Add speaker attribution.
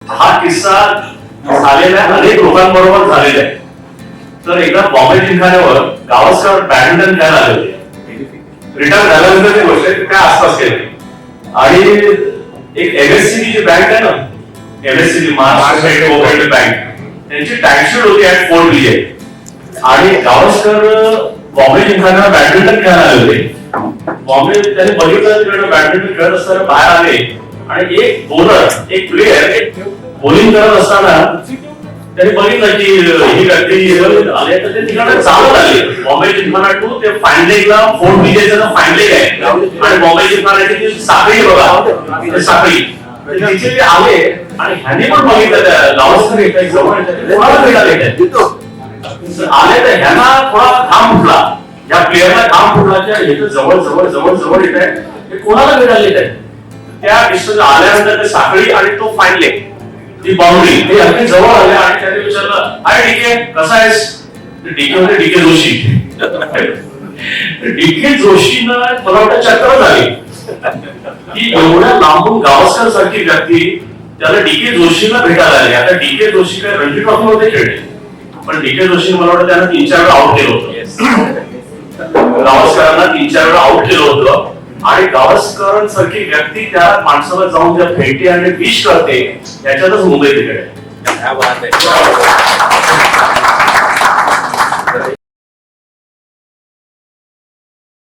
Speaker 1: हा किस्सा झालेला आहे, अनेक लोकांबरोबर झालेला आहे. तर एकदा बॉम्बे जिमखान्यावर गावस्कर बॅडमिंटन खेळायला आले होते. रिटायर झाल्यानंतर ते गोष्ट त्या आसपास केली आणि एक MSCB ची बँक आहे ना, MSCB Maharashtra state cooperative bank, त्यांची टाइमशीट होती ऍट फोर्ट विलियम आणि गावस्कर बॉम्बे जिमखान्यावर बॅडमिंटन खेळायला आले होते. बॉम्बे त्याने बघितलं तिकडे बॅडमिंटन खेळत असताना बाहेर आले आणि एक बॉलर, एक प्लेयर बॉलिंग करत असताना त्यांनी बघितलं की ही व्यक्ती आले तर ते तिकडे चालत आले. बॉम्बे जिमखाना टू ते फाईन लेगला फोर्ट विलियमचं फाईन लेग आहे आणि बॉम्बे जिमखान्याची साखळी बघा, साखळी तिथे ते आले आणि ह्यांनी पण बघितलं त्या गावस्कर येतात जवळ कोणाला भेटायला येतात आले तर ह्यांना थोडा घाम फुटला, या प्लेयरला घाम फुटला की जवळ जवळ जवळ जवळ येत आहे, ते कोणाला भेटायला येत आहे. त्या डिस्टन्स आल्यानंतर ते साखळी आणि तो फाईन लेग ती बाउंड्री ते अगदी जवळ आले आणि त्याने विचारलं, हाय डीके कसा आहेस. डीके होते डीके जोशी. डीके जोशीनं मला वाटतं चक्कर झाली की एवढ्या लांबून गावस्कर सारखी व्यक्ती त्याला डीके जोशीला भेटायला आले. आता डीके जोशी काय रणजी ट्रॉफी मध्ये खेळले, पण डीके जोशी मला वाटतं त्यांना 3-4 वेळा आउट केलं होतं. गावस्करांना 3-4 वेळा आउट केलं होतं आणि गावस्करांसारखी व्यक्ती त्या माणसाला जाऊन त्या भेटी आणि विश करते, याच्यातच मुंबई तिकडे.